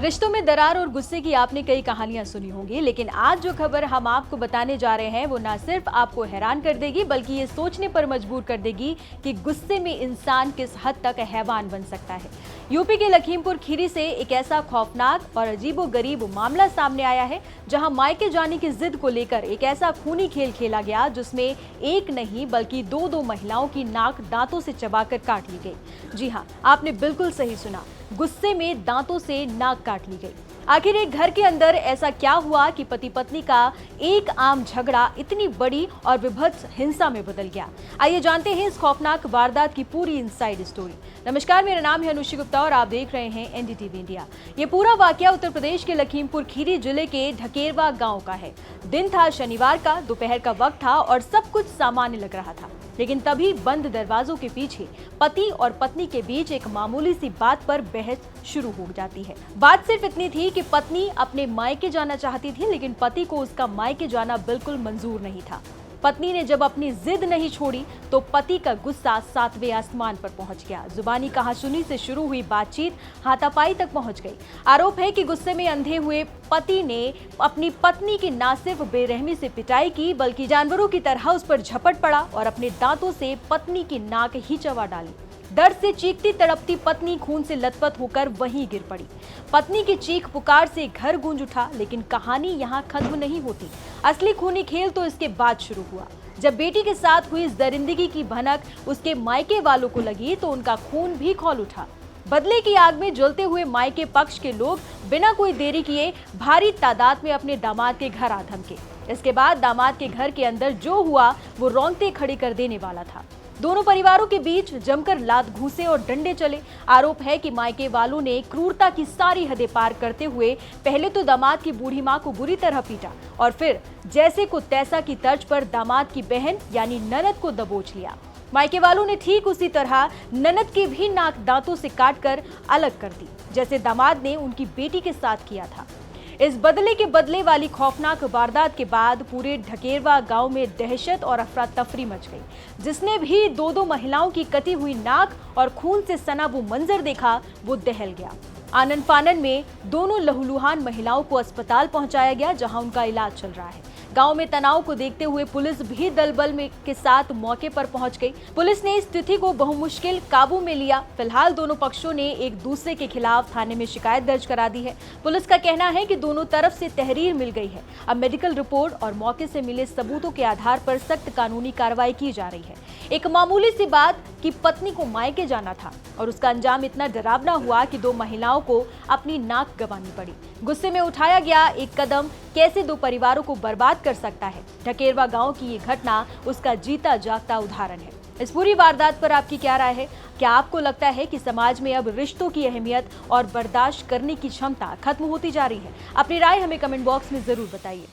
रिश्तों में दरार और गुस्से की आपने कई कहानियां सुनी होंगी, लेकिन आज जो खबर हम आपको बताने जा रहे हैं वो ना सिर्फ आपको हैरान कर देगी बल्कि ये सोचने पर मजबूर कर देगी कि गुस्से में इंसान किस हद तक हैवान बन सकता है। यूपी के लखीमपुर खीरी से एक ऐसा खौफनाक और अजीबोगरीब मामला सामने आया है जहां मायके जाने की जिद को लेकर एक ऐसा खूनी खेल खेला गया जिसमें एक नहीं बल्कि दो महिलाओं की नाक दांतों से चबाकर काट ली गई। जी हां, आपने बिल्कुल सही सुना, गुस्से में दांतों से नाक काट ली गई। आखिर एक घर के अंदर ऐसा क्या हुआ कि पति पत्नी का एक आम झगड़ा इतनी बड़ी और विभत्स हिंसा में बदल गया? आइए जानते हैं इस खौफनाक वारदात की पूरी इनसाइड स्टोरी। नमस्कार, मेरा नाम है अनुषी गुप्ता और आप देख रहे हैं एनडीटीवी इंडिया। ये पूरा वाकया उत्तर प्रदेश के लखीमपुर खीरी जिले के ढकेरवा गांव का है। दिन था शनिवार का, दोपहर का वक्त था और सब कुछ सामान्य लग रहा था, लेकिन तभी बंद दरवाजों के पीछे पति और पत्नी के बीच एक मामूली सी बात पर बहस शुरू हो जाती है। बात सिर्फ इतनी थी कि पत्नी अपने मायके जाना चाहती थी, लेकिन पति को उसका मायके जाना बिल्कुल मंजूर नहीं था। पत्नी ने जब अपनी जिद नहीं छोड़ी तो पति का गुस्सा 7वें आसमान पर पहुंच गया। जुबानी कहासुनी से शुरू हुई बातचीत हाथापाई तक पहुंच गई। आरोप है कि गुस्से में अंधे हुए पति ने अपनी पत्नी की न सिर्फ बेरहमी से पिटाई की बल्कि जानवरों की तरह उस पर झपट पड़ा और अपने दांतों से पत्नी की नाक ही चबा डाली। दर्द से चीखती तड़पती पत्नी खून से लथपथ होकर वहीं गिर पड़ी। पत्नी की चीख पुकार से घर गूंज उठा, लेकिन कहानी यहाँ खत्म नहीं होती। असली खूनी खेल तो इसके बाद शुरू हुआ। जब बेटी के साथ हुई इस दरिंदगी की भनक उसके मायके वालों को लगी तो उनका खून भी खौल उठा। बदले की आग में जलते हुए मायके पक्ष के लोग बिना कोई देरी किए भारी तादाद में अपने दामाद के घर आ धमके। इसके बाद दामाद के घर के अंदर जो हुआ वो रोंगटे खड़े कर देने वाला था। दोनों परिवारों के बीच जमकर लात घूंसे और डंडे चले। आरोप है कि मायके वालों ने क्रूरता की सारी हदें पार करते हुए पहले तो दामाद की बूढ़ी मां को बुरी तरह पीटा और फिर जैसे को तैसा की तर्ज पर दामाद की बहन यानी ननद को दबोच लिया। मायके वालों ने ठीक उसी तरह ननद की भी नाक दांतों से काटकर अलग कर दी, जैसे दामाद ने उनकी बेटी के साथ किया था। इस बदले के बदले वाली खौफनाक वारदात के बाद पूरे ढकेरवा गांव में दहशत और अफरा तफरी मच गई। जिसने भी दो महिलाओं की कटी हुई नाक और खून से सना वो मंजर देखा वो दहल गया। आनन फानन में दोनों लहूलुहान महिलाओं को अस्पताल पहुंचाया गया, जहां उनका इलाज चल रहा है। गांव में तनाव को देखते हुए पुलिस भी दलबल में के साथ मौके पर पहुंच गई। पुलिस ने स्थिति को बहुमुश्किल काबू में लिया। फिलहाल दोनों पक्षों ने एक दूसरे के खिलाफ थाने में शिकायत दर्ज करा दी है। पुलिस का कहना है कि दोनों तरफ से तहरीर मिल गई है। अब मेडिकल रिपोर्ट और मौके से मिले सबूतों के आधार पर सख्त कानूनी कार्रवाई की जा रही है। एक मामूली सी बात कि पत्नी को मायके जाना था और उसका अंजाम इतना डरावना हुआ कि दो महिलाओं को अपनी नाक गंवानी पड़ी। गुस्से में उठाया गया एक कदम कैसे दो परिवारों को बर्बाद कर सकता है। ढकेरवा गांव की ये घटना उसका जीता जागता उदाहरण है। इस पूरी वारदात पर आपकी क्या राय है? क्या आपको लगता है कि समाज में अब रिश्तों की अहमियत और बर्दाश्त करने की क्षमता खत्म होती जा रही है? अपनी राय हमें कमेंट बॉक्स में जरूर बताइए।